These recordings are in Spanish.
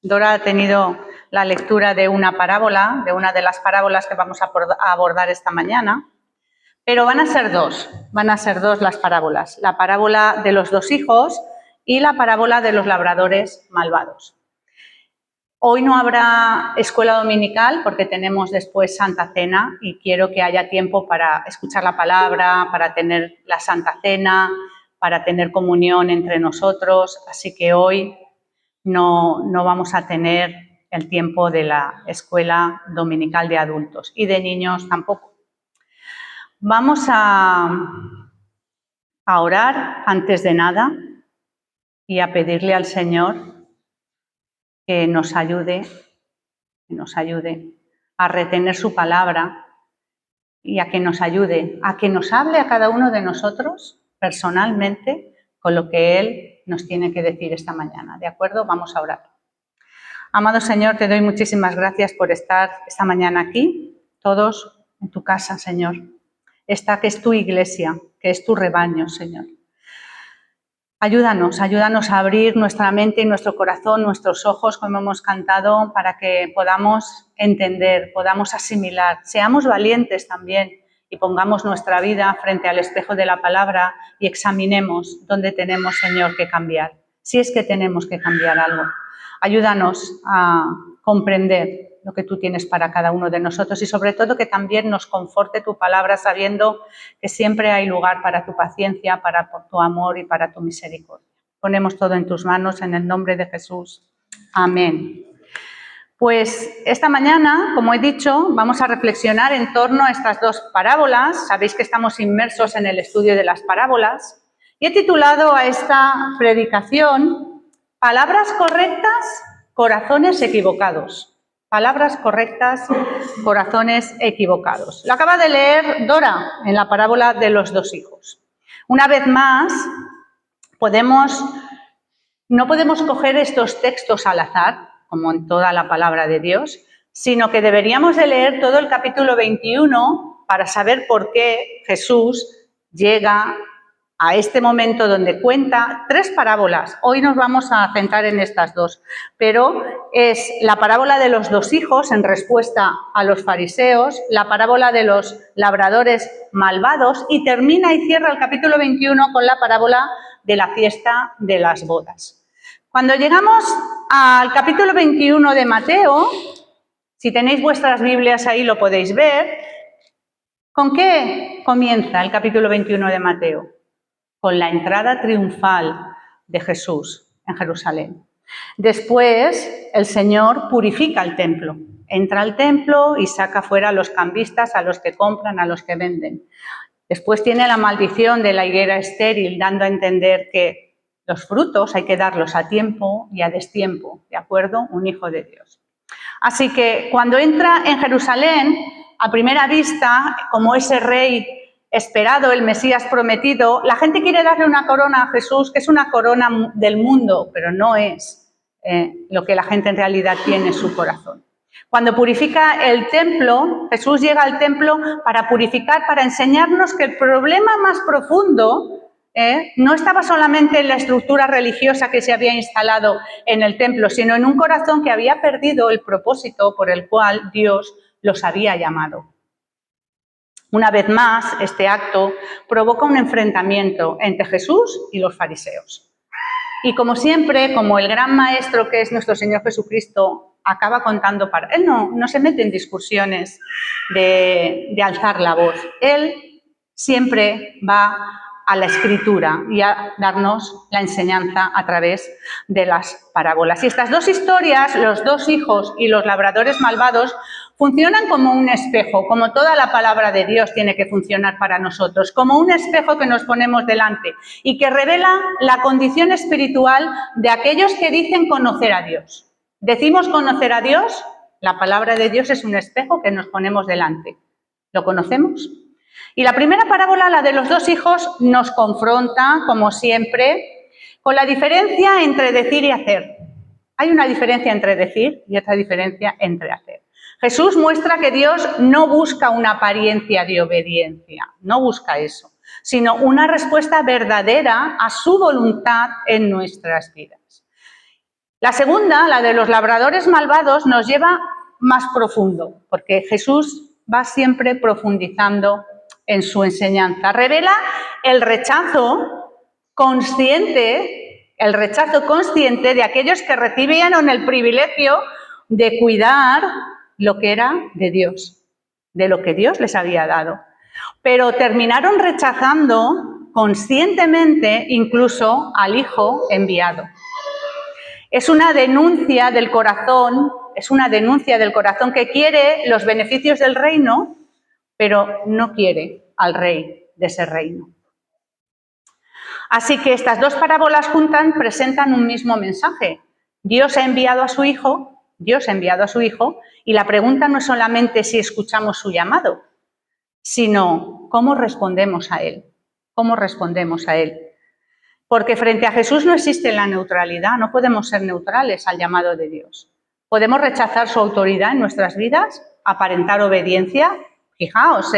Dora ha tenido la lectura de una parábola, de una de las parábolas que vamos a abordar esta mañana, pero van a ser dos las parábolas, la parábola de los dos hijos y la parábola de los labradores malvados. Hoy no habrá escuela dominical porque tenemos después Santa Cena y quiero que haya tiempo para escuchar la palabra, para tener la Santa Cena, para tener comunión entre nosotros, así que hoy no vamos a tener el tiempo de la escuela dominical de adultos y de niños tampoco. Vamos a orar antes de nada y a pedirle al Señor que nos ayude a retener su palabra y a que nos ayude, a que nos hable a cada uno de nosotros personalmente con lo que Él nos tiene que decir esta mañana. ¿De acuerdo? Vamos a orar. Amado Señor, te doy muchísimas gracias por estar esta mañana aquí, todos en tu casa, Señor. Esta que es tu iglesia, que es tu rebaño, Señor. Ayúdanos a abrir nuestra mente y nuestro corazón, nuestros ojos, como hemos cantado, para que podamos entender, podamos asimilar, seamos valientes también y pongamos nuestra vida frente al espejo de la palabra y examinemos dónde tenemos, Señor, que cambiar, si es que tenemos que cambiar algo. Ayúdanos a comprender lo que tú tienes para cada uno de nosotros y sobre todo que también nos conforte tu palabra sabiendo que siempre hay lugar para tu paciencia, para tu amor y para tu misericordia. Ponemos todo en tus manos en el nombre de Jesús. Amén. Pues esta mañana, como he dicho, vamos a reflexionar en torno a estas dos parábolas. Sabéis que estamos inmersos en el estudio de las parábolas y he titulado a esta predicación Palabras correctas, corazones equivocados. Palabras correctas, corazones equivocados. Lo acaba de leer Dora en la parábola de los dos hijos. Una vez más, no podemos coger estos textos al azar, como en toda la palabra de Dios, sino que deberíamos de leer todo el capítulo 21 para saber por qué Jesús llega a este momento donde cuenta tres parábolas. Hoy nos vamos a centrar en estas dos, pero es la parábola de los dos hijos en respuesta a los fariseos, la parábola de los labradores malvados y termina y cierra el capítulo 21 con la parábola de la fiesta de las bodas. Cuando llegamos al capítulo 21 de Mateo, si tenéis vuestras Biblias ahí lo podéis ver, ¿con qué comienza el capítulo 21 de Mateo? Con la entrada triunfal de Jesús en Jerusalén. Después, el Señor purifica el templo. Entra al templo y saca fuera a los cambistas, a los que compran, a los que venden. Después tiene la maldición de la higuera estéril, dando a entender que los frutos hay que darlos a tiempo y a destiempo, ¿de acuerdo? Un hijo de Dios. Así que cuando entra en Jerusalén, a primera vista, como ese rey esperado, el Mesías prometido, la gente quiere darle una corona a Jesús, que es una corona del mundo, pero no es lo que la gente en realidad tiene en su corazón. Cuando purifica el templo, Jesús llega al templo para purificar, para enseñarnos que el problema más profundo no estaba solamente en la estructura religiosa que se había instalado en el templo, sino en un corazón que había perdido el propósito por el cual Dios los había llamado. Una vez más, este acto provoca un enfrentamiento entre Jesús y los fariseos. Y como siempre, como el gran maestro que es nuestro Señor Jesucristo, acaba contando para... Él no se mete en discusiones de alzar la voz. Él siempre va a la Escritura y a darnos la enseñanza a través de las parábolas. Y estas dos historias, los dos hijos y los labradores malvados, funcionan como un espejo, como toda la palabra de Dios tiene que funcionar para nosotros, como un espejo que nos ponemos delante y que revela la condición espiritual de aquellos que dicen conocer a Dios. ¿Decimos conocer a Dios? La palabra de Dios es un espejo que nos ponemos delante. ¿Lo conocemos? Y la primera parábola, la de los dos hijos, nos confronta, como siempre, con la diferencia entre decir y hacer. Hay una diferencia entre decir y otra diferencia entre hacer. Jesús muestra que Dios no busca una apariencia de obediencia, no busca eso, sino una respuesta verdadera a su voluntad en nuestras vidas. La segunda, la de los labradores malvados, nos lleva más profundo, porque Jesús va siempre profundizando en su enseñanza. Revela el rechazo consciente de aquellos que recibieron el privilegio de cuidar lo que era de Dios, de lo que Dios les había dado. Pero terminaron rechazando conscientemente incluso al Hijo enviado. Es una denuncia del corazón que quiere los beneficios del reino, pero no quiere al rey de ese reino. Así que estas dos parábolas juntas presentan un mismo mensaje. Dios ha enviado a su Hijo, y la pregunta no es solamente si escuchamos su llamado, sino cómo respondemos a él. Porque frente a Jesús no existe la neutralidad, no podemos ser neutrales al llamado de Dios. Podemos rechazar su autoridad en nuestras vidas, aparentar obediencia, fijaos,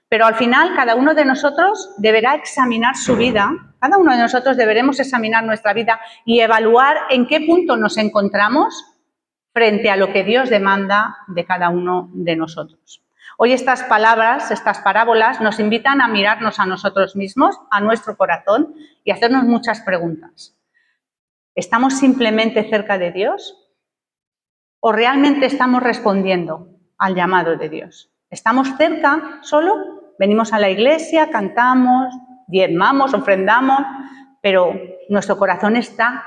pero al final cada uno de nosotros deberá examinar su vida, cada uno de nosotros deberemos examinar nuestra vida y evaluar en qué punto nos encontramos frente a lo que Dios demanda de cada uno de nosotros. Hoy estas parábolas, nos invitan a mirarnos a nosotros mismos, a nuestro corazón y hacernos muchas preguntas. ¿Estamos simplemente cerca de Dios? ¿O realmente estamos respondiendo al llamado de Dios? ¿Estamos cerca solo? Venimos a la iglesia, cantamos, diezmamos, ofrendamos, pero ¿nuestro corazón está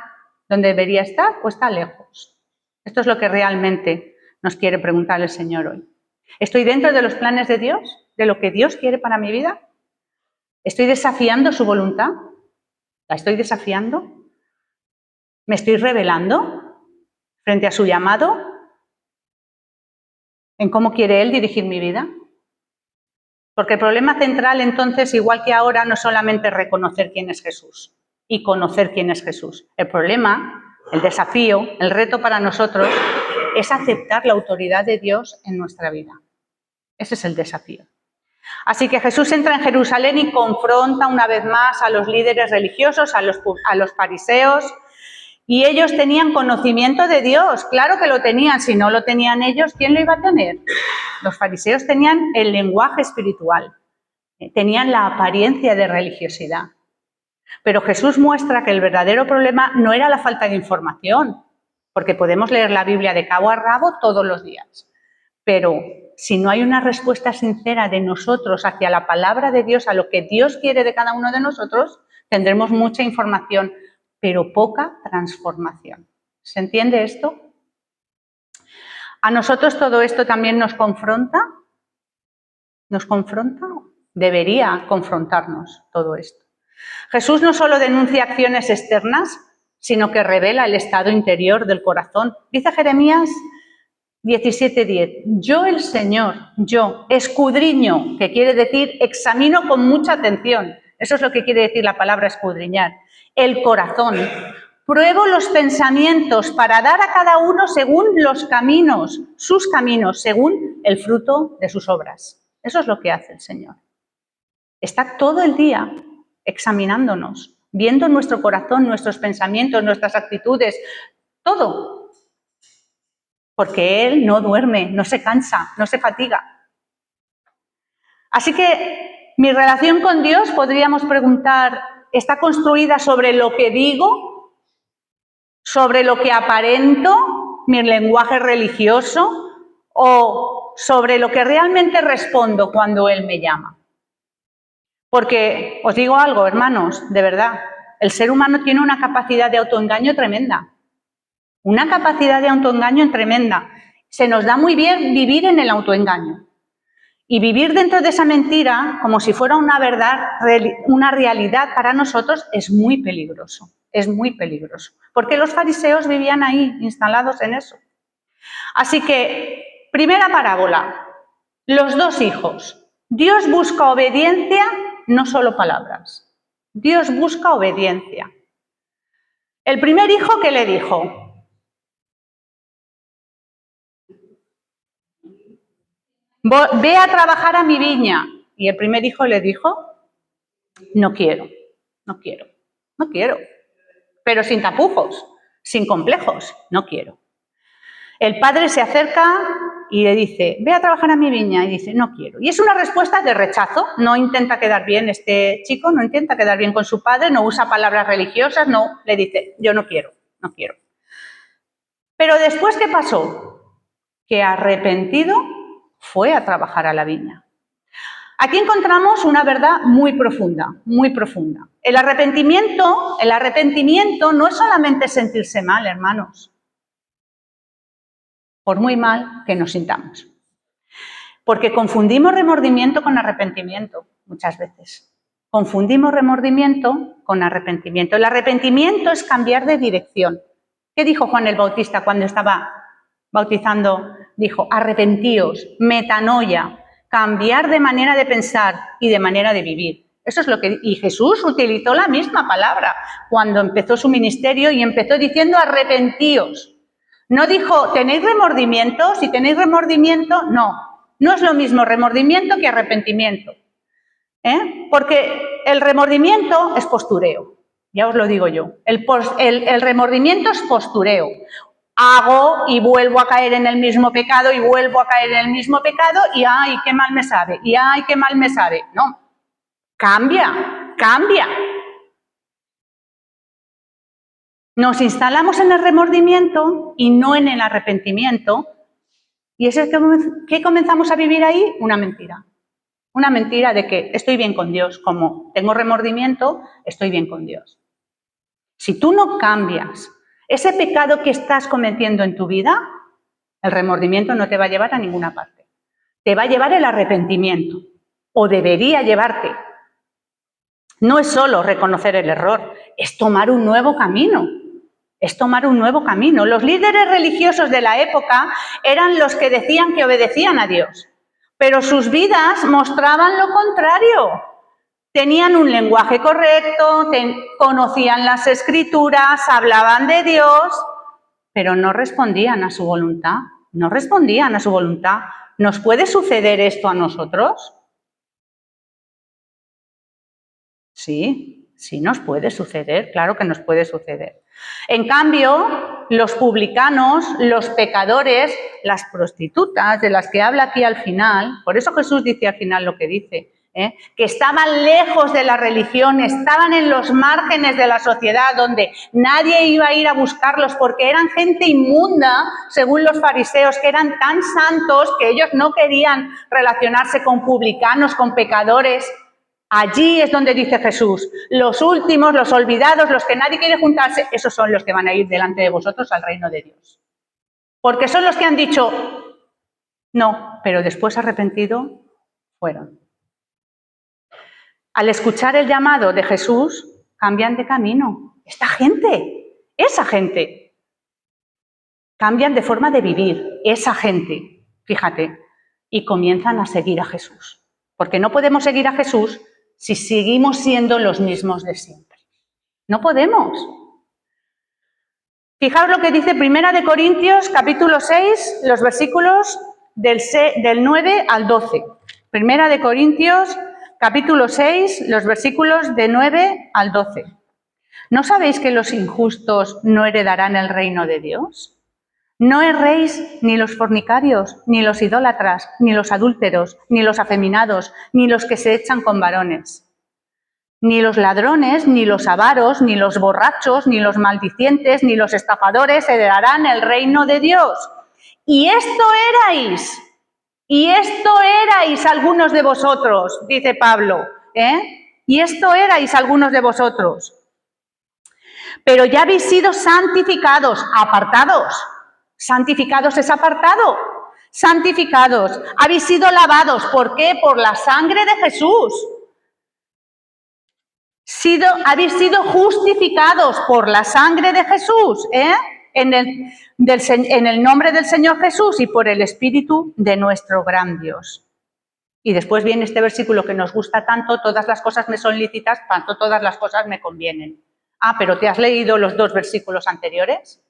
donde debería estar o está lejos? Esto es lo que realmente nos quiere preguntar el Señor hoy. ¿Estoy dentro de los planes de Dios? ¿De lo que Dios quiere para mi vida? ¿Estoy desafiando su voluntad? ¿La estoy desafiando? ¿Me estoy rebelando frente a su llamado? ¿En cómo quiere Él dirigir mi vida? Porque el problema central entonces, igual que ahora, no es solamente reconocer quién es Jesús y conocer quién es Jesús. El problema, el desafío, el reto para nosotros es aceptar la autoridad de Dios en nuestra vida. Ese es el desafío. Así que Jesús entra en Jerusalén y confronta una vez más a los líderes religiosos, a los fariseos, y ellos tenían conocimiento de Dios, claro que lo tenían, si no lo tenían ellos, ¿quién lo iba a tener? Los fariseos tenían el lenguaje espiritual, tenían la apariencia de religiosidad. Pero Jesús muestra que el verdadero problema no era la falta de información, porque podemos leer la Biblia de cabo a rabo todos los días. Pero si no hay una respuesta sincera de nosotros hacia la palabra de Dios, a lo que Dios quiere de cada uno de nosotros, tendremos mucha información, pero poca transformación. ¿Se entiende esto? ¿A nosotros todo esto también nos confronta? ¿Nos confronta? Debería confrontarnos todo esto. Jesús no solo denuncia acciones externas, sino que revela el estado interior del corazón. Dice Jeremías 17:10, yo el Señor, yo escudriño, que quiere decir examino con mucha atención, eso es lo que quiere decir la palabra escudriñar, el corazón, pruebo los pensamientos para dar a cada uno según los caminos, sus caminos, según el fruto de sus obras. Eso es lo que hace el Señor. Está todo el día examinándonos, viendo nuestro corazón, nuestros pensamientos, nuestras actitudes, todo. Porque Él no duerme, no se cansa, no se fatiga. Así que mi relación con Dios, podríamos preguntar, ¿está construida sobre lo que digo? ¿Sobre lo que aparento, mi lenguaje religioso? ¿O sobre lo que realmente respondo cuando Él me llama? Porque os digo algo, hermanos, de verdad, el ser humano tiene una capacidad de autoengaño tremenda. Una capacidad de autoengaño tremenda. Se nos da muy bien vivir en el autoengaño. Y vivir dentro de esa mentira, como si fuera una verdad, una realidad para nosotros, es muy peligroso. Es muy peligroso. Porque los fariseos vivían ahí, instalados en eso. Así que, primera parábola, los dos hijos. Dios busca obediencia, no solo palabras. Dios busca obediencia. El primer hijo, ¿qué le dijo? Ve a trabajar a mi viña. Y el primer hijo le dijo, no quiero. Pero sin tapujos, sin complejos, no quiero. El padre se acerca y le dice, ve a trabajar a mi viña, y dice, no quiero. Y es una respuesta de rechazo, no intenta quedar bien este chico, no intenta quedar bien con su padre, no usa palabras religiosas, no, le dice, yo no quiero, no quiero. Pero después, ¿qué pasó? Que arrepentido fue a trabajar a la viña. Aquí encontramos una verdad muy profunda, muy profunda. El arrepentimiento no es solamente sentirse mal, hermanos, por muy mal que nos sintamos. Porque confundimos remordimiento con arrepentimiento muchas veces. Confundimos remordimiento con arrepentimiento. El arrepentimiento es cambiar de dirección. ¿Qué dijo Juan el Bautista cuando estaba bautizando? Dijo, arrepentíos, metanoia, cambiar de manera de pensar y de manera de vivir. Eso es lo que... Y Jesús utilizó la misma palabra cuando empezó su ministerio y empezó diciendo arrepentíos. No dijo, ¿tenéis remordimiento? Si tenéis remordimiento, no. No es lo mismo remordimiento que arrepentimiento. Porque el remordimiento es postureo. Ya os lo digo yo. El remordimiento es postureo. Hago y vuelvo a caer en el mismo pecado y vuelvo a caer en el mismo pecado y ¡ay, qué mal me sabe! Y ¡ay, qué mal me sabe! No. Cambia, cambia. Nos instalamos en el remordimiento y no en el arrepentimiento. ¿Y es que comenzamos a vivir ahí? Una mentira. Una mentira de que estoy bien con Dios. Como tengo remordimiento, estoy bien con Dios. Si tú no cambias ese pecado que estás cometiendo en tu vida, el remordimiento no te va a llevar a ninguna parte. Te va a llevar el arrepentimiento. O debería llevarte. No es solo reconocer el error, es tomar un nuevo camino. Es tomar un nuevo camino. Los líderes religiosos de la época eran los que decían que obedecían a Dios, pero sus vidas mostraban lo contrario. Tenían un lenguaje correcto, conocían las Escrituras, hablaban de Dios, pero no respondían a su voluntad. No respondían a su voluntad. ¿Nos puede suceder esto a nosotros? Sí, sí nos puede suceder, claro que nos puede suceder. En cambio, los publicanos, los pecadores, las prostitutas, de las que habla aquí al final, por eso Jesús dice al final lo que dice, que estaban lejos de la religión, estaban en los márgenes de la sociedad donde nadie iba a ir a buscarlos porque eran gente inmunda, según los fariseos, que eran tan santos que ellos no querían relacionarse con publicanos, con pecadores. Allí es donde dice Jesús, los últimos, los olvidados, los que nadie quiere juntarse, esos son los que van a ir delante de vosotros al reino de Dios. Porque son los que han dicho, no, pero después arrepentido fueron. Al escuchar el llamado de Jesús, cambian de camino. Esta gente, esa gente, cambian de forma de vivir, esa gente, fíjate, y comienzan a seguir a Jesús. Porque no podemos seguir a Jesús si seguimos siendo los mismos de siempre. No podemos. Fijaos lo que dice 1 Corintios, capítulo 6, los versículos del 9 al 12. 1 Corintios, capítulo 6, los versículos de 9 al 12. ¿No sabéis que los injustos no heredarán el reino de Dios? No erréis ni los fornicarios, ni los idólatras, ni los adúlteros, ni los afeminados, ni los que se echan con varones. Ni los ladrones, ni los avaros, ni los borrachos, ni los maldicientes, ni los estafadores heredarán el reino de Dios. Y esto erais algunos de vosotros, dice Pablo, Y esto erais algunos de vosotros. Pero ya habéis sido santificados, apartados. Santificados es apartado. Santificados. Habéis sido lavados. ¿Por qué? Por la sangre de Jesús. Habéis sido justificados por la sangre de Jesús, en el nombre del Señor Jesús y por el Espíritu de nuestro gran Dios. Y después viene este versículo que nos gusta tanto, todas las cosas me son lícitas, tanto todas las cosas me convienen. Ah, pero ¿te has leído los 2 versículos anteriores?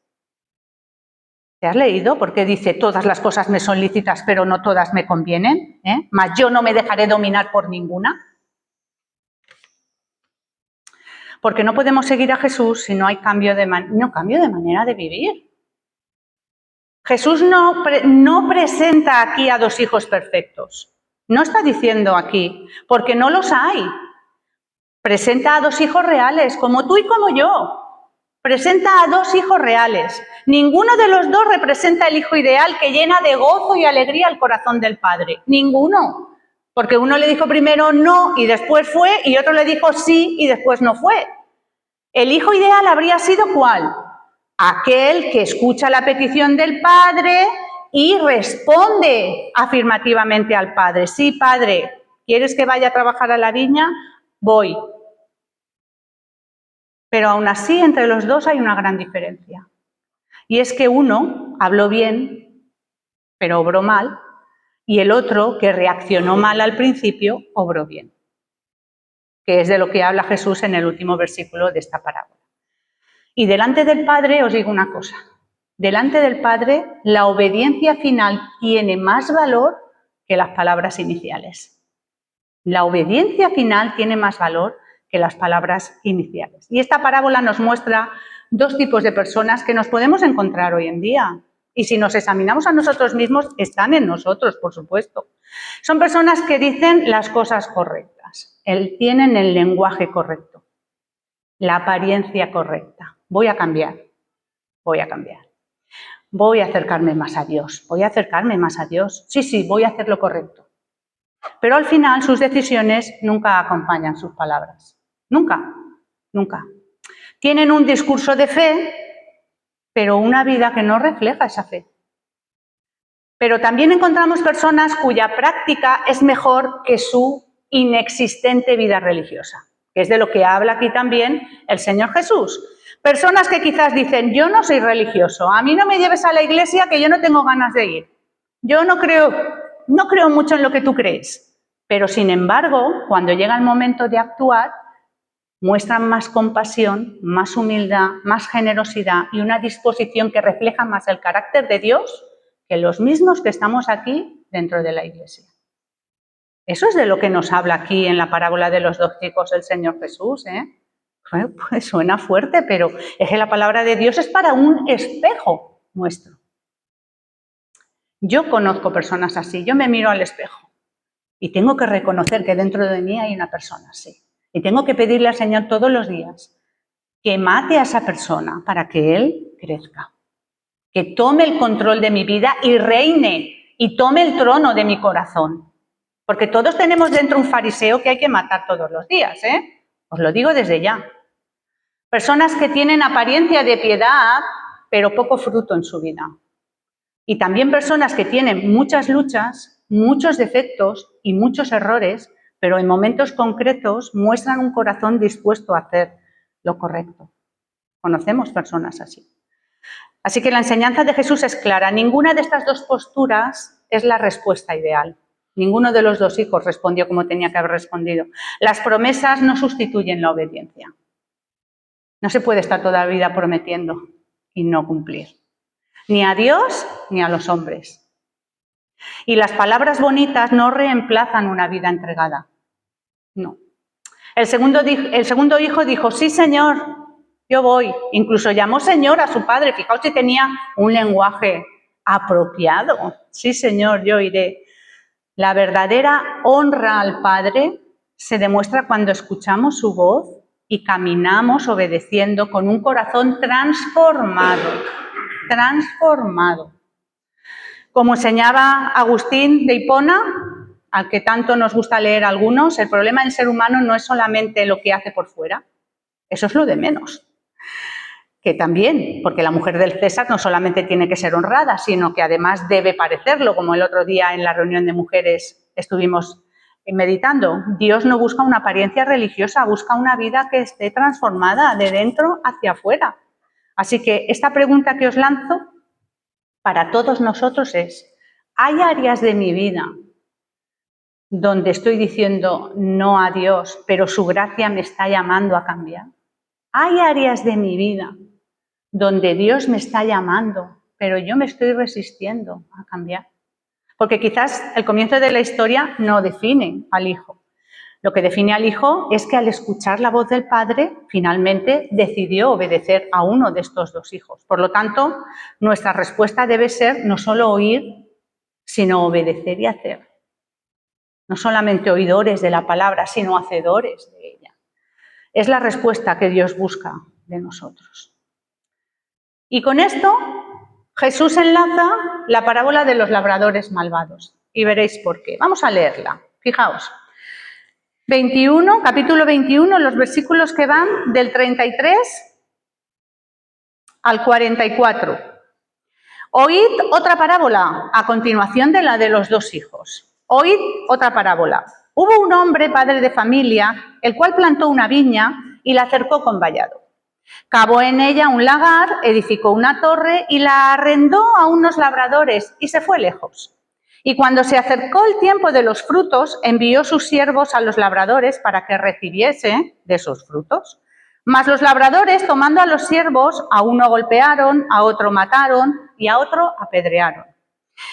¿Te has leído? Porque dice, todas las cosas me son lícitas, pero no todas me convienen, mas yo no me dejaré dominar por ninguna. Porque no podemos seguir a Jesús si no hay cambio de manera de vivir. Jesús no presenta aquí a dos hijos perfectos. No está diciendo aquí, porque no los hay. Presenta a dos hijos reales, como tú y como yo. Presenta a dos hijos reales. Ninguno de los dos representa el hijo ideal que llena de gozo y alegría el corazón del Padre. Ninguno. Porque uno le dijo primero no y después fue, y otro le dijo sí y después no fue. El hijo ideal habría sido ¿cuál? Aquel que escucha la petición del Padre y responde afirmativamente al Padre. Sí, Padre, ¿quieres que vaya a trabajar a la viña? Voy. Pero aún así, entre los dos hay una gran diferencia. Y es que uno habló bien, pero obró mal, y el otro, que reaccionó mal al principio, obró bien. Que es de lo que habla Jesús en el último versículo de esta parábola. Y delante del Padre os digo una cosa. Delante del Padre, la obediencia final tiene más valor que las palabras iniciales. La obediencia final tiene más valor que las palabras iniciales. Y esta parábola nos muestra dos tipos de personas que nos podemos encontrar hoy en día. Y si nos examinamos a nosotros mismos, están en nosotros, por supuesto. Son personas que dicen las cosas correctas, tienen el lenguaje correcto, la apariencia correcta. Voy a cambiar. Voy a acercarme más a Dios, Sí, voy a hacer lo correcto. Pero al final sus decisiones nunca acompañan sus palabras. Nunca. Tienen un discurso de fe, pero una vida que no refleja esa fe. Pero también encontramos personas cuya práctica es mejor que su inexistente vida religiosa, que es de lo que habla aquí también el Señor Jesús. Personas que quizás dicen, yo no soy religioso, a mí no me lleves a la iglesia que yo no tengo ganas de ir. Yo no creo mucho en lo que tú crees. Pero sin embargo, cuando llega el momento de actuar, muestran más compasión, más humildad, más generosidad y una disposición que refleja más el carácter de Dios que los mismos que estamos aquí dentro de la iglesia. Eso es de lo que nos habla aquí en la parábola de los dos chicos el Señor Jesús, Pues suena fuerte, pero es que la palabra de Dios es para un espejo nuestro. Yo conozco personas así, yo me miro al espejo y tengo que reconocer que dentro de mí hay una persona así. Y tengo que pedirle al Señor todos los días que mate a esa persona para que Él crezca, que tome el control de mi vida y reine y tome el trono de mi corazón. Porque todos tenemos dentro un fariseo que hay que matar todos los días, Os lo digo desde ya. Personas que tienen apariencia de piedad, pero poco fruto en su vida. Y también personas que tienen muchas luchas, muchos defectos y muchos errores, pero en momentos concretos muestran un corazón dispuesto a hacer lo correcto. Conocemos personas así. Así que la enseñanza de Jesús es clara. Ninguna de estas dos posturas es la respuesta ideal. Ninguno de los dos hijos respondió como tenía que haber respondido. Las promesas no sustituyen la obediencia. No se puede estar toda la vida prometiendo y no cumplir. Ni a Dios ni a los hombres. Y las palabras bonitas no reemplazan una vida entregada. No. El segundo hijo dijo, sí, Señor, yo voy. Incluso llamó Señor a su padre. Fijaos si tenía un lenguaje apropiado. Sí, Señor, yo iré. La verdadera honra al Padre se demuestra cuando escuchamos su voz y caminamos obedeciendo con un corazón transformado. Como enseñaba Agustín de Hipona, al que tanto nos gusta leer algunos, el problema del ser humano no es solamente lo que hace por fuera, eso es lo de menos. Que también, porque la mujer del César no solamente tiene que ser honrada, sino que además debe parecerlo, como el otro día en la reunión de mujeres estuvimos meditando. Dios no busca una apariencia religiosa, busca una vida que esté transformada de dentro hacia afuera. Así que esta pregunta que os lanzo para todos nosotros es, ¿hay áreas de mi vida donde estoy diciendo no a Dios, pero su gracia me está llamando a cambiar? ¿Hay áreas de mi vida donde Dios me está llamando, pero yo me estoy resistiendo a cambiar? Porque quizás el comienzo de la historia no define al hijo, Lo que define al hijo es que al escuchar la voz del padre, finalmente decidió obedecer a uno de estos dos hijos. Por lo tanto, nuestra respuesta debe ser no solo oír, sino obedecer y hacer. No solamente oidores de la palabra, sino hacedores de ella. Es la respuesta que Dios busca de nosotros. Y con esto, Jesús enlaza la parábola de los labradores malvados. Y veréis por qué. Vamos a leerla. Fijaos. Capítulo 21, los versículos que van del 33 al 44. Oíd otra parábola a continuación de la de los dos hijos. Oíd otra parábola. Hubo un hombre, padre de familia, el cual plantó una viña y la cercó con vallado. Cavó en ella un lagar, edificó una torre y la arrendó a unos labradores y se fue lejos. Y cuando se acercó el tiempo de los frutos, envió sus siervos a los labradores para que recibiese de sus frutos. Mas los labradores, tomando a los siervos, a uno golpearon, a otro mataron y a otro apedrearon.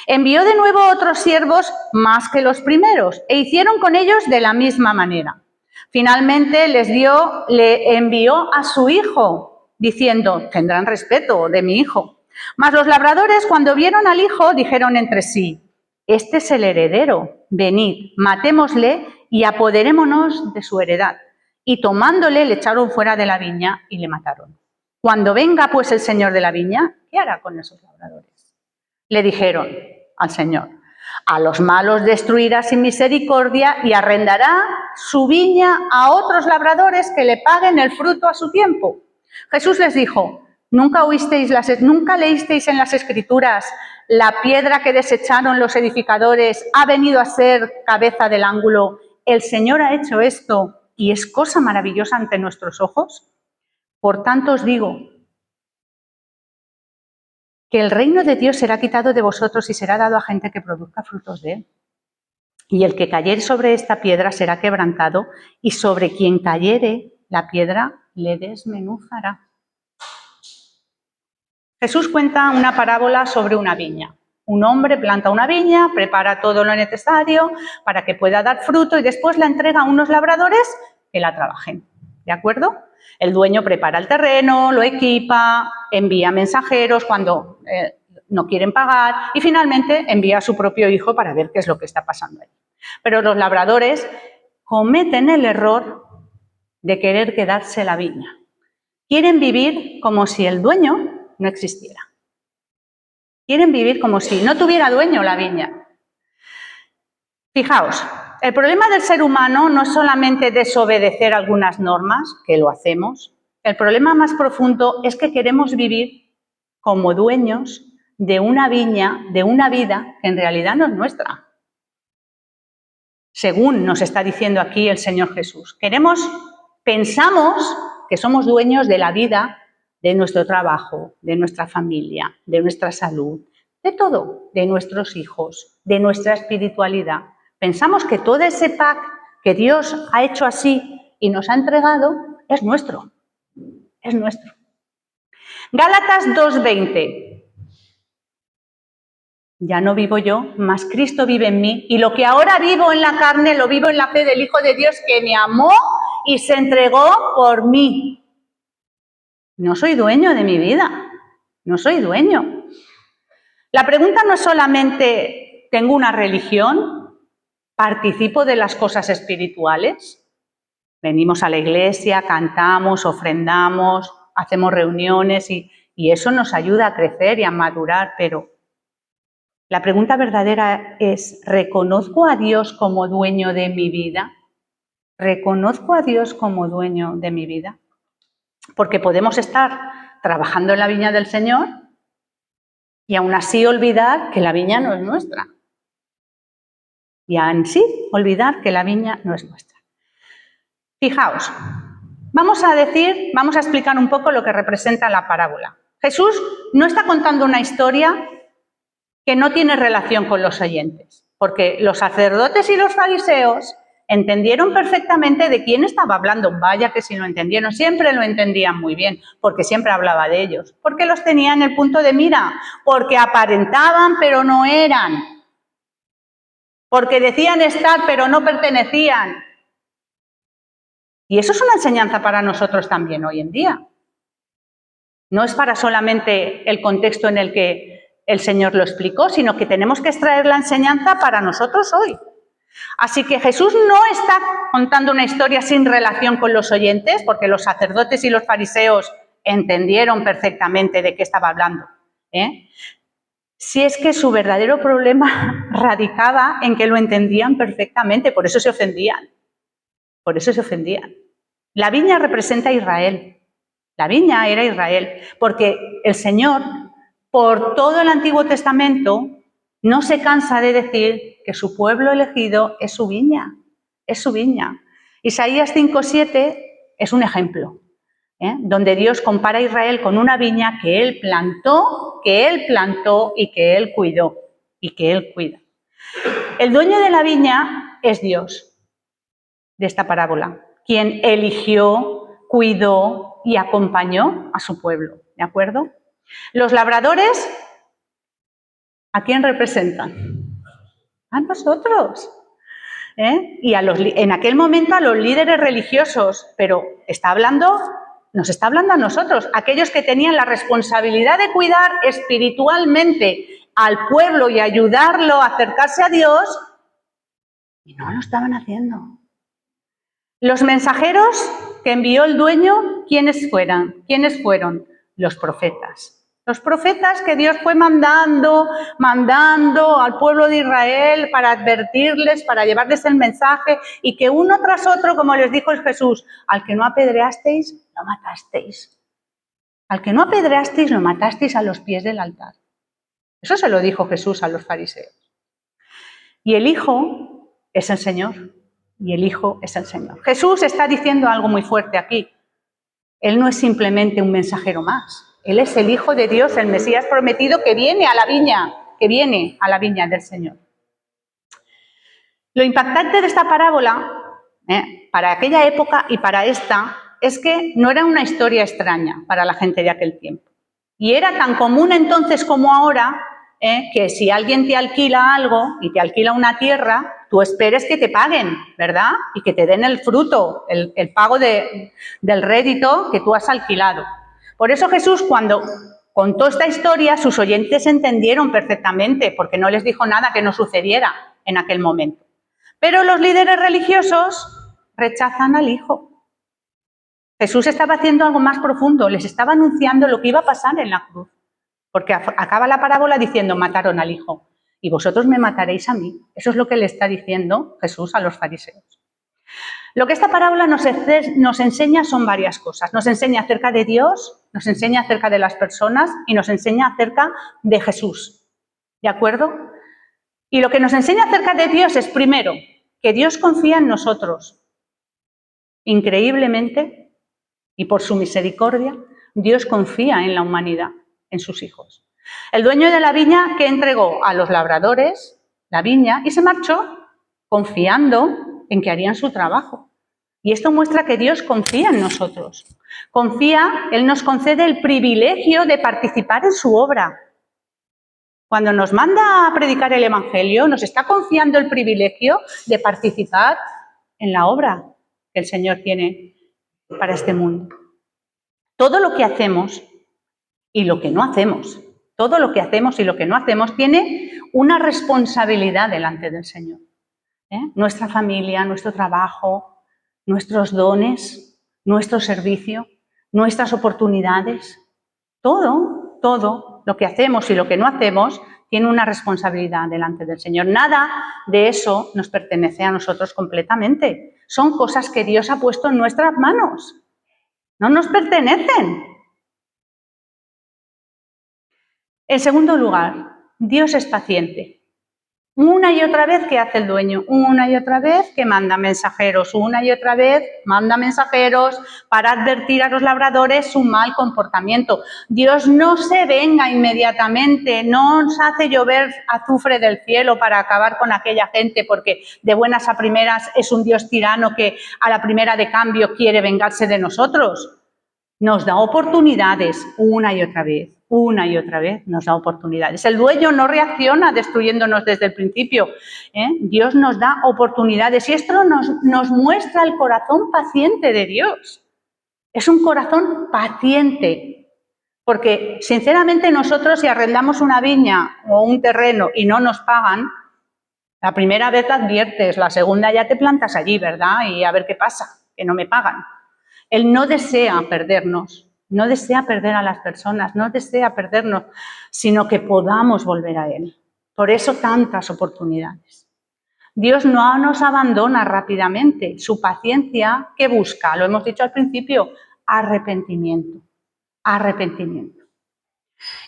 Envió de nuevo otros siervos más que los primeros e hicieron con ellos de la misma manera. Finalmente le envió a su hijo, diciendo, tendrán respeto de mi hijo. Mas los labradores, cuando vieron al hijo, dijeron entre sí, este es el heredero, venid, matémosle y apoderémonos de su heredad. Y tomándole, le echaron fuera de la viña y le mataron. Cuando venga pues el señor de la viña, ¿qué hará con esos labradores? Le dijeron al Señor, a los malos destruirá sin misericordia y arrendará su viña a otros labradores que le paguen el fruto a su tiempo. Jesús les dijo, ¿nunca leísteis en las Escrituras la piedra que desecharon los edificadores ha venido a ser cabeza del ángulo? El Señor ha hecho esto y es cosa maravillosa ante nuestros ojos. Por tanto os digo que el reino de Dios será quitado de vosotros y será dado a gente que produzca frutos de él. Y el que cayere sobre esta piedra será quebrantado, y sobre quien cayere la piedra le desmenuzará. Jesús cuenta una parábola sobre una viña. Un hombre planta una viña, prepara todo lo necesario para que pueda dar fruto y después la entrega a unos labradores que la trabajen. ¿De acuerdo? El dueño prepara el terreno, lo equipa, envía mensajeros cuando no quieren pagar y finalmente envía a su propio hijo para ver qué es lo que está pasando ahí. Pero los labradores cometen el error de querer quedarse la viña. Quieren vivir como si el dueño no existiera. Quieren vivir como si no tuviera dueño la viña. Fijaos, el problema del ser humano no es solamente desobedecer algunas normas, que lo hacemos. El problema más profundo es que queremos vivir como dueños de una viña, de una vida que en realidad no es nuestra. Según nos está diciendo aquí el Señor Jesús. Pensamos que somos dueños de la vida, de nuestro trabajo, de nuestra familia, de nuestra salud, de todo, de nuestros hijos, de nuestra espiritualidad. Pensamos que todo ese pack que Dios ha hecho así y nos ha entregado es nuestro. Es nuestro. Gálatas 2:20. Ya no vivo yo, mas Cristo vive en mí, y lo que ahora vivo en la carne, lo vivo en la fe del Hijo de Dios que me amó y se entregó por mí. No soy dueño de mi vida, no soy dueño. La pregunta no es solamente, ¿tengo una religión? ¿Participo de las cosas espirituales? Venimos a la iglesia, cantamos, ofrendamos, hacemos reuniones y eso nos ayuda a crecer y a madurar, pero la pregunta verdadera es, ¿reconozco a Dios como dueño de mi vida? ¿Reconozco a Dios como dueño de mi vida? Porque podemos estar trabajando en la viña del Señor y aún así olvidar que la viña no es nuestra. Y aún así olvidar que la viña no es nuestra. Fijaos, vamos a explicar un poco lo que representa la parábola. Jesús no está contando una historia que no tiene relación con los oyentes, porque los sacerdotes y los fariseos entendieron perfectamente de quién estaba hablando. Vaya que si lo entendieron, siempre lo entendían muy bien, porque siempre hablaba de ellos, porque los tenía en el punto de mira, porque aparentaban pero no eran, porque decían estar pero no pertenecían. Y eso es una enseñanza para nosotros también hoy en día. No es para solamente el contexto en el que el Señor lo explicó, sino que tenemos que extraer la enseñanza para nosotros hoy. Así que Jesús no está contando una historia sin relación con los oyentes, porque los sacerdotes y los fariseos entendieron perfectamente de qué estaba hablando. Si es que su verdadero problema radicaba en que lo entendían perfectamente, por eso se ofendían. Por eso se ofendían. La viña representa a Israel. La viña era Israel, porque el Señor, por todo el Antiguo Testamento, no se cansa de decir que su pueblo elegido es su viña, es su viña. Isaías 5:7 es un ejemplo, donde Dios compara a Israel con una viña que Él plantó y que Él cuidó, y que Él cuida. El dueño de la viña es Dios, de esta parábola, quien eligió, cuidó y acompañó a su pueblo, ¿de acuerdo? Los labradores, ¿a quién representan? A nosotros. Y en aquel momento a los líderes religiosos, pero nos está hablando a nosotros, aquellos que tenían la responsabilidad de cuidar espiritualmente al pueblo y ayudarlo a acercarse a Dios, y no lo estaban haciendo. Los mensajeros que envió el dueño, ¿quiénes fueron? Los profetas. Los profetas que Dios fue mandando al pueblo de Israel para advertirles, para llevarles el mensaje, y que uno tras otro, como les dijo Jesús, al que no apedreasteis, lo matasteis. Al que no apedreasteis, lo matasteis a los pies del altar. Eso se lo dijo Jesús a los fariseos. Y el Hijo es el Señor. Y el Hijo es el Señor. Jesús está diciendo algo muy fuerte aquí. Él no es simplemente un mensajero más. Él es el Hijo de Dios, el Mesías prometido que viene a la viña del Señor. Lo impactante de esta parábola, para aquella época y para esta, es que no era una historia extraña para la gente de aquel tiempo. Y era tan común entonces como ahora, que si alguien te alquila algo y te alquila una tierra, tú esperes que te paguen, ¿verdad? Y que te den el fruto, el pago del rédito que tú has alquilado. Por eso Jesús, cuando contó esta historia, sus oyentes entendieron perfectamente, porque no les dijo nada que no sucediera en aquel momento. Pero los líderes religiosos rechazan al Hijo. Jesús estaba haciendo algo más profundo, les estaba anunciando lo que iba a pasar en la cruz. Porque acaba la parábola diciendo, mataron al Hijo, y vosotros me mataréis a mí. Eso es lo que le está diciendo Jesús a los fariseos. Lo que esta parábola nos enseña son varias cosas. Nos enseña acerca de Dios, nos enseña acerca de las personas y nos enseña acerca de Jesús. ¿De acuerdo? Y lo que nos enseña acerca de Dios es, primero, que Dios confía en nosotros. Increíblemente, y por su misericordia, Dios confía en la humanidad, en sus hijos. El dueño de la viña que entregó a los labradores la viña y se marchó confiando en que harían su trabajo. Y esto muestra que Dios confía en nosotros. Él nos concede el privilegio de participar en su obra. Cuando nos manda a predicar el Evangelio, nos está confiando el privilegio de participar en la obra que el Señor tiene para este mundo. Todo lo que hacemos y lo que no hacemos, tiene una responsabilidad delante del Señor. Nuestra familia, nuestro trabajo, nuestros dones, nuestro servicio, nuestras oportunidades, todo lo que hacemos y lo que no hacemos tiene una responsabilidad delante del Señor. Nada de eso nos pertenece a nosotros completamente. Son cosas que Dios ha puesto en nuestras manos. No nos pertenecen. En segundo lugar, Dios es paciente. Una y otra vez, ¿qué hace el dueño? Una y otra vez que manda mensajeros. Una y otra vez manda mensajeros para advertir a los labradores su mal comportamiento. Dios no se venga inmediatamente, no nos hace llover azufre del cielo para acabar con aquella gente, porque de buenas a primeras es un Dios tirano que a la primera de cambio quiere vengarse de nosotros. Nos da oportunidades una y otra vez. una y otra vez nos da oportunidades. El dueño no reacciona destruyéndonos desde el principio. Dios nos da oportunidades y esto nos muestra el corazón paciente de Dios. Es un corazón paciente, porque sinceramente nosotros si arrendamos una viña o un terreno y no nos pagan, la primera vez te adviertes, la segunda ya te plantas allí, ¿verdad? Y a ver qué pasa, que no me pagan. Él no desea perdernos, no desea perder a las personas, no desea perdernos, sino que podamos volver a Él. Por eso tantas oportunidades. Dios no nos abandona rápidamente. Su paciencia, ¿qué busca? Lo hemos dicho al principio, arrepentimiento. Arrepentimiento.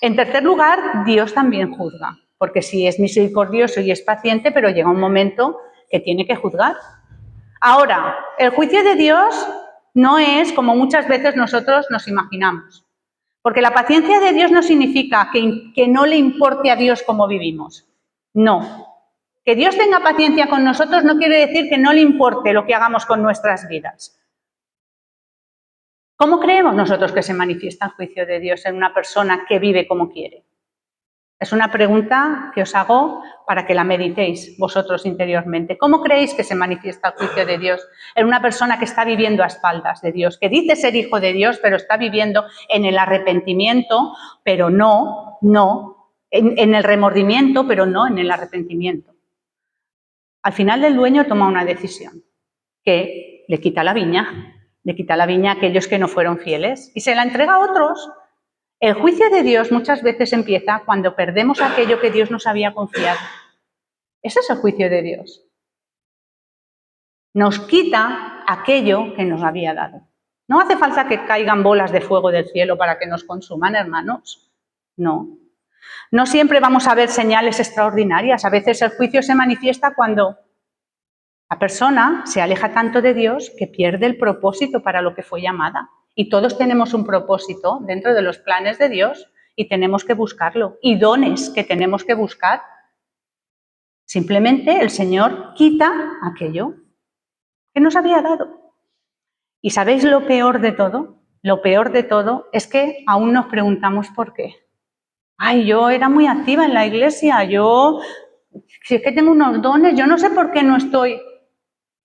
En tercer lugar, Dios también juzga, porque sí es misericordioso y es paciente, pero llega un momento que tiene que juzgar. Ahora, el juicio de Dios no es como muchas veces nosotros nos imaginamos, porque la paciencia de Dios no significa que no le importe a Dios cómo vivimos. No. Que Dios tenga paciencia con nosotros no quiere decir que no le importe lo que hagamos con nuestras vidas. ¿Cómo creemos nosotros que se manifiesta el juicio de Dios en una persona que vive como quiere? Es una pregunta que os hago para que la meditéis vosotros interiormente. ¿Cómo creéis que se manifiesta el juicio de Dios en una persona que está viviendo a espaldas de Dios, que dice ser hijo de Dios, pero está viviendo en el arrepentimiento, pero no, en el remordimiento, pero no en el arrepentimiento? Al final el dueño toma una decisión, que le quita la viña a aquellos que no fueron fieles y se la entrega a otros. El juicio de Dios muchas veces empieza cuando perdemos aquello que Dios nos había confiado. Ese es el juicio de Dios. Nos quita aquello que nos había dado. No hace falta que caigan bolas de fuego del cielo para que nos consuman, hermanos. No. No siempre vamos a ver señales extraordinarias. A veces el juicio se manifiesta cuando la persona se aleja tanto de Dios que pierde el propósito para lo que fue llamada. Y todos tenemos un propósito dentro de los planes de Dios y tenemos que buscarlo. Y dones que tenemos que buscar. Simplemente el Señor quita aquello que nos había dado. ¿Y sabéis lo peor de todo? Lo peor de todo es que aún nos preguntamos por qué. Ay, yo era muy activa en la iglesia, si es que tengo unos dones, yo no sé por qué no estoy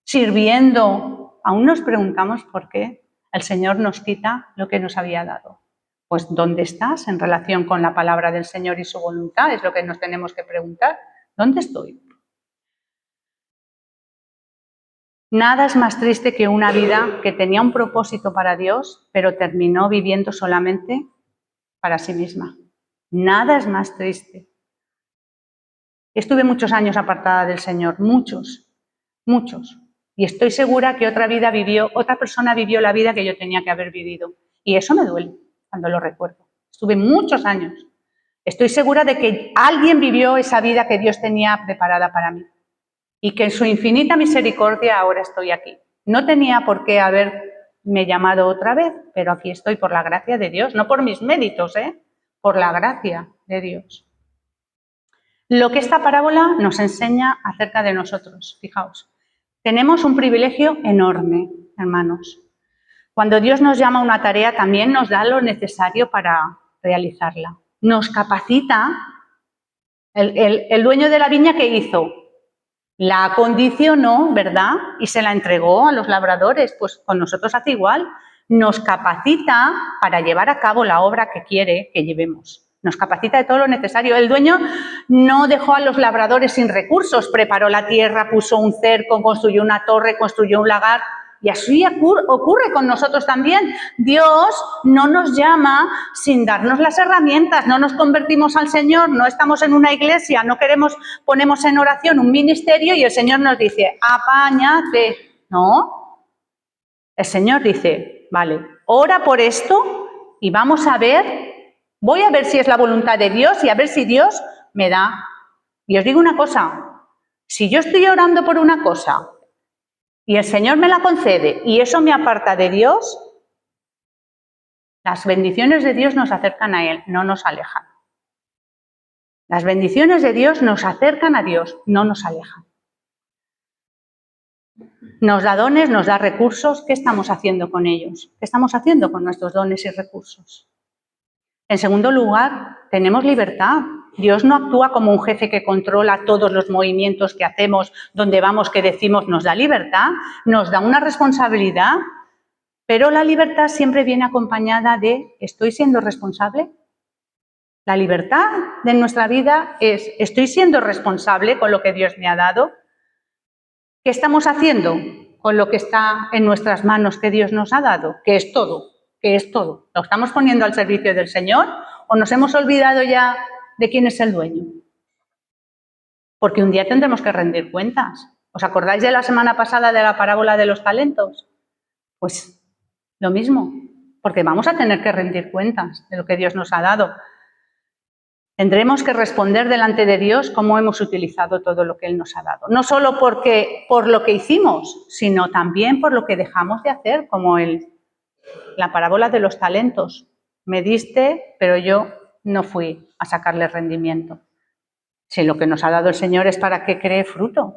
sirviendo. Aún nos preguntamos por qué el Señor nos quita lo que nos había dado. Pues ¿dónde estás en relación con la palabra del Señor y su voluntad? Es lo que nos tenemos que preguntar. ¿Dónde estoy? Nada es más triste que una vida que tenía un propósito para Dios, pero terminó viviendo solamente para sí misma. Nada es más triste. Estuve muchos años apartada del Señor, muchos. Y estoy segura que otra persona vivió la vida que yo tenía que haber vivido. Y eso me duele cuando lo recuerdo. Estuve muchos años. Estoy segura de que alguien vivió esa vida que Dios tenía preparada para mí. Y que en su infinita misericordia ahora estoy aquí. No tenía por qué haberme llamado otra vez, pero aquí estoy por la gracia de Dios, no por mis méritos, por la gracia de Dios. Lo que esta parábola nos enseña acerca de nosotros, fijaos. Tenemos un privilegio enorme, hermanos. Cuando Dios nos llama a una tarea, también nos da lo necesario para realizarla. Nos capacita. El dueño de la viña, ¿qué hizo? La acondicionó, ¿verdad? Y se la entregó a los labradores. Pues con nosotros hace igual. Nos capacita para llevar a cabo la obra que quiere que llevemos. Nos capacita de todo lo necesario. El dueño no dejó a los labradores sin recursos. Preparó la tierra, puso un cerco, construyó una torre, construyó un lagar. Y así ocurre con nosotros también. Dios no nos llama sin darnos las herramientas, no nos convertimos al Señor, no estamos en una iglesia, ponemos en oración un ministerio y el Señor nos dice, apáñate. No, el Señor dice, vale, ora por esto y voy a ver si es la voluntad de Dios y a ver si Dios me da. Y os digo una cosa, si yo estoy orando por una cosa y el Señor me la concede y eso me aparta de Dios, las bendiciones de Dios nos acercan a Él, no nos alejan. Las bendiciones de Dios nos acercan a Dios, no nos alejan. Nos da dones, nos da recursos. ¿Qué estamos haciendo con ellos? ¿Qué estamos haciendo con nuestros dones y recursos? En segundo lugar, tenemos libertad. Dios no actúa como un jefe que controla todos los movimientos que hacemos, donde vamos, que decimos, nos da libertad, nos da una responsabilidad, pero la libertad siempre viene acompañada de ¿estoy siendo responsable? La libertad de nuestra vida es ¿estoy siendo responsable con lo que Dios me ha dado? ¿Qué estamos haciendo con lo que está en nuestras manos que Dios nos ha dado? Que es todo, que es todo. ¿Lo estamos poniendo al servicio del Señor o nos hemos olvidado ya de quién es el dueño? Porque un día tendremos que rendir cuentas. ¿Os acordáis de la semana pasada de la parábola de los talentos? Pues lo mismo, porque vamos a tener que rendir cuentas de lo que Dios nos ha dado. Tendremos que responder delante de Dios cómo hemos utilizado todo lo que Él nos ha dado. No solo por lo que hicimos, sino también por lo que dejamos de hacer, como la parábola de los talentos. Me diste, pero yo no fui a sacarle rendimiento. Si lo que nos ha dado el Señor es para que cree fruto.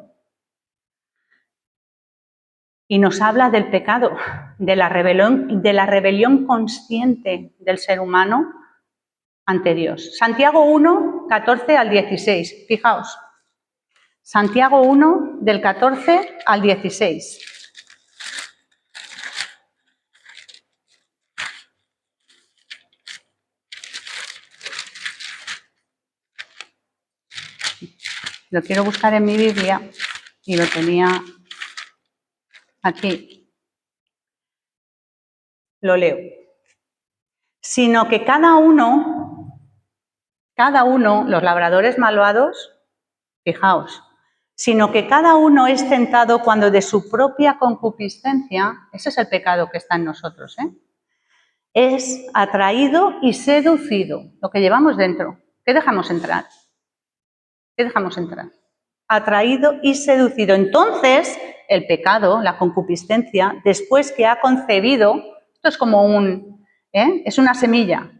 Y nos habla del pecado, de la rebelión consciente del ser humano ante Dios. Santiago 1, 14 al 16. Fijaos. Santiago 1, del 14 al 16. Lo quiero buscar en mi Biblia y lo tenía aquí. Lo leo. Sino que cada uno, los labradores malvados, fijaos, sino que cada uno es tentado cuando de su propia concupiscencia, ese es el pecado que está en nosotros, es atraído y seducido, lo que llevamos dentro. ¿Qué dejamos entrar? ¿Qué dejamos entrar? Atraído y seducido. Entonces, el pecado, la concupiscencia, después que ha concebido, esto es como es una semilla,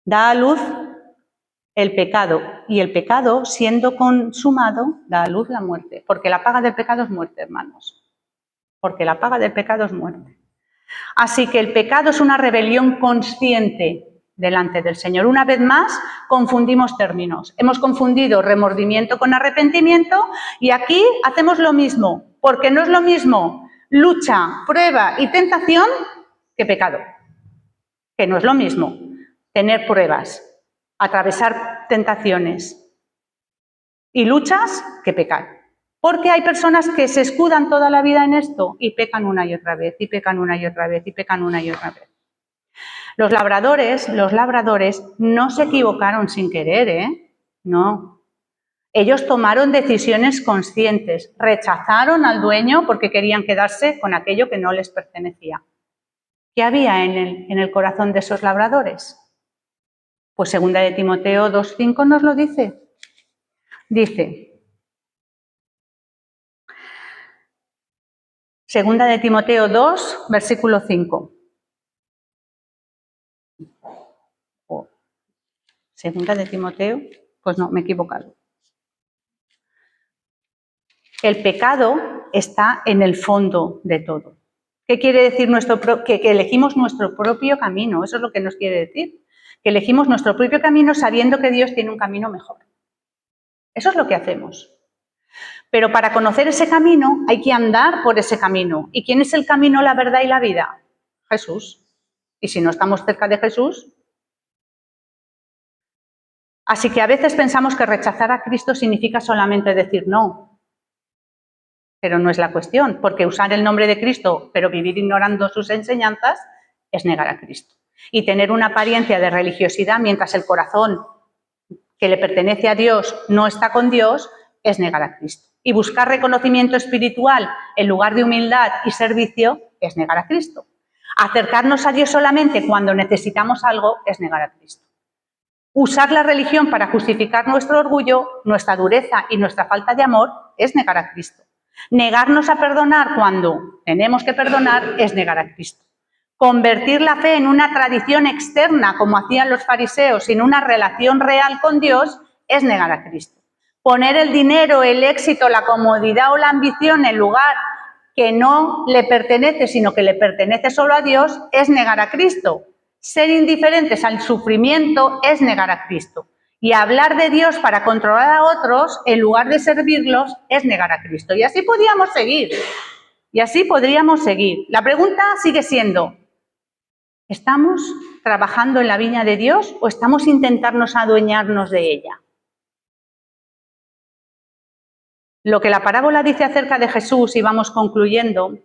da a luz el pecado, y el pecado, siendo consumado, da a luz la muerte, porque la paga del pecado es muerte, hermanos, porque la paga del pecado es muerte. Así que el pecado es una rebelión consciente delante del Señor. Una vez más, confundimos términos. Hemos confundido remordimiento con arrepentimiento y aquí hacemos lo mismo, porque no es lo mismo lucha, prueba y tentación que pecado. Que no es lo mismo tener pruebas, atravesar tentaciones y luchas que pecar. Porque hay personas que se escudan toda la vida en esto y pecan una y otra vez, y pecan una y otra vez, y pecan una y otra vez. Los labradores no se equivocaron sin querer, No. Ellos tomaron decisiones conscientes, rechazaron al dueño porque querían quedarse con aquello que no les pertenecía. ¿Qué había en el corazón de esos labradores? Pues 2 de Timoteo 2:5 nos lo dice. Dice, 2 de Timoteo 2, versículo 5. Segunda de Timoteo, pues no, me he equivocado. El pecado está en el fondo de todo. ¿Qué quiere decir que elegimos nuestro propio camino? Eso es lo que nos quiere decir. Que elegimos nuestro propio camino sabiendo que Dios tiene un camino mejor. Eso es lo que hacemos. Pero para conocer ese camino hay que andar por ese camino. ¿Y quién es el camino, la verdad y la vida? Jesús. Y si no estamos cerca de Jesús. Así que a veces pensamos que rechazar a Cristo significa solamente decir no. Pero no es la cuestión, porque usar el nombre de Cristo, pero vivir ignorando sus enseñanzas, es negar a Cristo. Y tener una apariencia de religiosidad mientras el corazón que le pertenece a Dios no está con Dios, es negar a Cristo. Y buscar reconocimiento espiritual en lugar de humildad y servicio es negar a Cristo. Acercarnos a Dios solamente cuando necesitamos algo es negar a Cristo. Usar la religión para justificar nuestro orgullo, nuestra dureza y nuestra falta de amor es negar a Cristo. Negarnos a perdonar cuando tenemos que perdonar es negar a Cristo. Convertir la fe en una tradición externa, como hacían los fariseos, sin una relación real con Dios, es negar a Cristo. Poner el dinero, el éxito, la comodidad o la ambición en lugar que no le pertenece, sino que le pertenece solo a Dios, es negar a Cristo. Ser indiferentes al sufrimiento es negar a Cristo. Y hablar de Dios para controlar a otros, en lugar de servirlos, es negar a Cristo. Y así podríamos seguir. Y así podríamos seguir. La pregunta sigue siendo, ¿estamos trabajando en la viña de Dios o estamos intentando adueñarnos de ella? Lo que la parábola dice acerca de Jesús, y vamos concluyendo,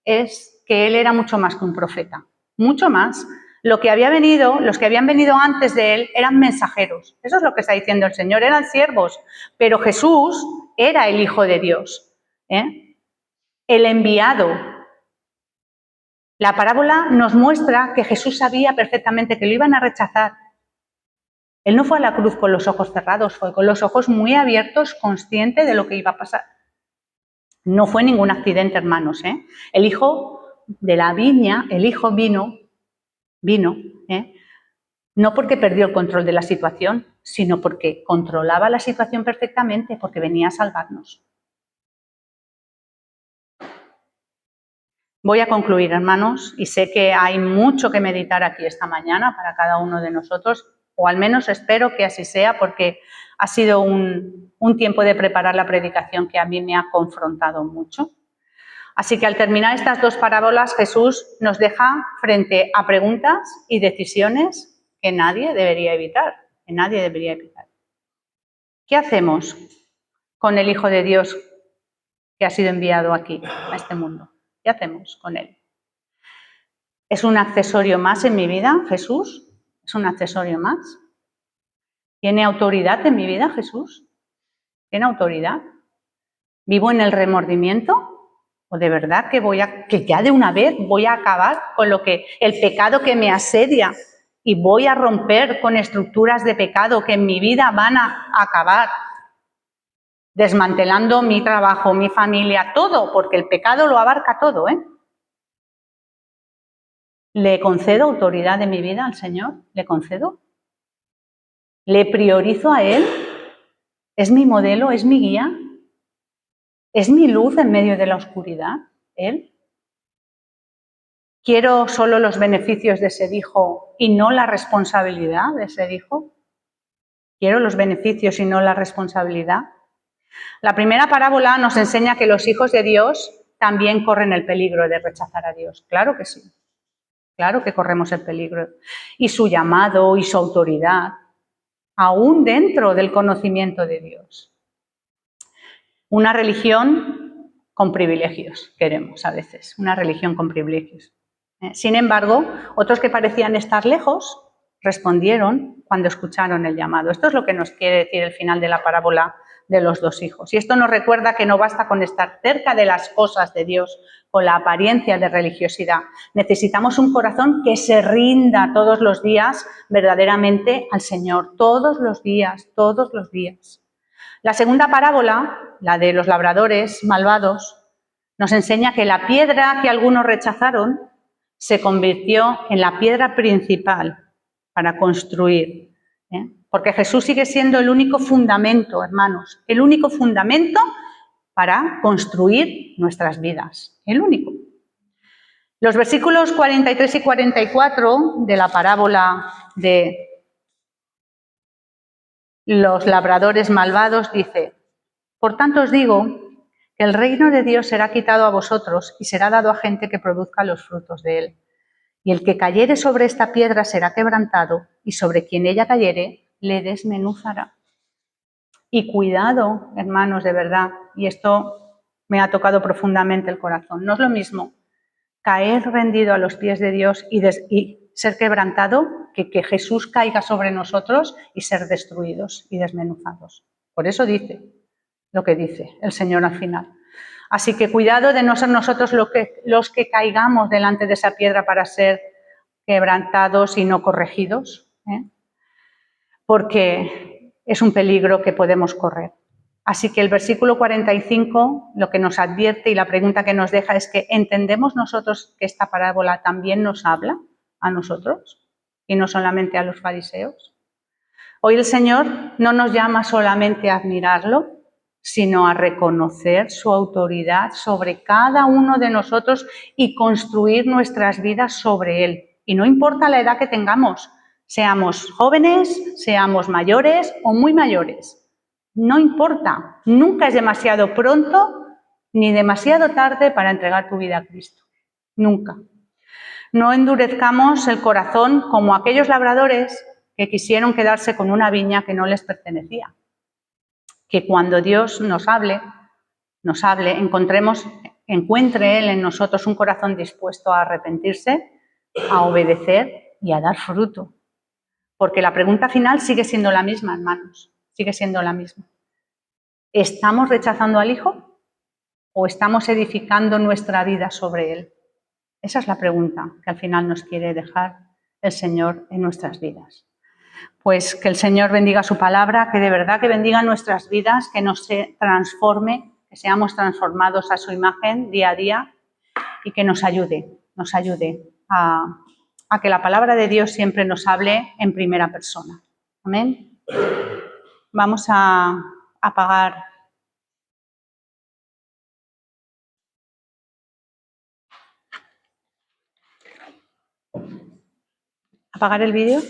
es que él era mucho más que un profeta, mucho más. Los que habían venido antes de él eran mensajeros. Eso es lo que está diciendo el Señor, eran siervos. Pero Jesús era el Hijo de Dios, el enviado. La parábola nos muestra que Jesús sabía perfectamente que lo iban a rechazar. Él no fue a la cruz con los ojos cerrados, fue con los ojos muy abiertos, consciente de lo que iba a pasar. No fue ningún accidente, hermanos. El hijo de la viña, el hijo vino, no porque perdió el control de la situación, sino porque controlaba la situación perfectamente, porque venía a salvarnos. Voy a concluir, hermanos, y sé que hay mucho que meditar aquí esta mañana para cada uno de nosotros, o al menos espero que así sea, porque ha sido un tiempo de preparar la predicación que a mí me ha confrontado mucho. Así que al terminar estas dos parábolas, Jesús nos deja frente a preguntas y decisiones que nadie debería evitar, ¿Qué hacemos con el Hijo de Dios que ha sido enviado aquí, a este mundo? ¿Qué hacemos con él? ¿Es un accesorio más en mi vida, Jesús? ¿Es un accesorio más? ¿Tiene autoridad en mi vida, Jesús? ¿Tiene autoridad? ¿Vivo en el remordimiento? ¿O de verdad que ya de una vez voy a acabar con el pecado que me asedia y voy a romper con estructuras de pecado que en mi vida van a acabar desmantelando mi trabajo, mi familia, todo, porque el pecado lo abarca todo, ¿Le concedo autoridad en mi vida al Señor? ¿Le concedo? ¿Le priorizo a Él? ¿Es mi modelo? ¿Es mi guía? ¿Es mi luz en medio de la oscuridad? ¿Él? ¿Quiero solo los beneficios de ser hijo y no la responsabilidad de ser hijo? ¿Quiero los beneficios y no la responsabilidad? La primera parábola nos enseña que los hijos de Dios también corren el peligro de rechazar a Dios. Claro que sí. Claro que corremos el peligro. Y su llamado y su autoridad, aún dentro del conocimiento de Dios. Una religión con privilegios, queremos a veces, una religión con privilegios. Sin embargo, otros que parecían estar lejos respondieron cuando escucharon el llamado. Esto es lo que nos quiere decir el final de la parábola de los dos hijos. Y esto nos recuerda que no basta con estar cerca de las cosas de Dios, con la apariencia de religiosidad. Necesitamos un corazón que se rinda todos los días verdaderamente al Señor, todos los días, todos los días. La segunda parábola, la de los labradores malvados, nos enseña que la piedra que algunos rechazaron se convirtió en la piedra principal para construir. Porque Jesús sigue siendo el único fundamento, hermanos, el único fundamento para construir nuestras vidas, el único. Los versículos 43 y 44 de la parábola de los labradores malvados dice: por tanto os digo que el reino de Dios será quitado a vosotros y será dado a gente que produzca los frutos de él. Y el que cayere sobre esta piedra será quebrantado, y sobre quien ella cayere le desmenuzará. Y cuidado, hermanos, de verdad, y esto me ha tocado profundamente el corazón. No es lo mismo caer rendido a los pies de Dios y ser quebrantado que Jesús caiga sobre nosotros y ser destruidos y desmenuzados. Por eso dice lo que dice el Señor al final. Así que cuidado de no ser nosotros los que caigamos delante de esa piedra para ser quebrantados y no corregidos, porque es un peligro que podemos correr. Así que el versículo 45 lo que nos advierte y la pregunta que nos deja es que ¿entendemos nosotros que esta parábola también nos habla a nosotros y no solamente a los fariseos? Hoy el Señor no nos llama solamente a admirarlo, sino a reconocer su autoridad sobre cada uno de nosotros y construir nuestras vidas sobre Él. Y no importa la edad que tengamos, seamos jóvenes, seamos mayores o muy mayores. No importa, nunca es demasiado pronto ni demasiado tarde para entregar tu vida a Cristo. Nunca. No endurezcamos el corazón como aquellos labradores que quisieron quedarse con una viña que no les pertenecía. Que cuando Dios nos hable, encuentre Él en nosotros un corazón dispuesto a arrepentirse, a obedecer y a dar fruto. Porque la pregunta final sigue siendo la misma, hermanos, sigue siendo la misma. ¿Estamos rechazando al Hijo o estamos edificando nuestra vida sobre Él? Esa es la pregunta que al final nos quiere dejar el Señor en nuestras vidas. Pues que el Señor bendiga su palabra, que de verdad que bendiga nuestras vidas, que nos transforme, que seamos transformados a su imagen día a día y que nos ayude a que la palabra de Dios siempre nos hable en primera persona. Amén. Vamos a apagar el vídeo.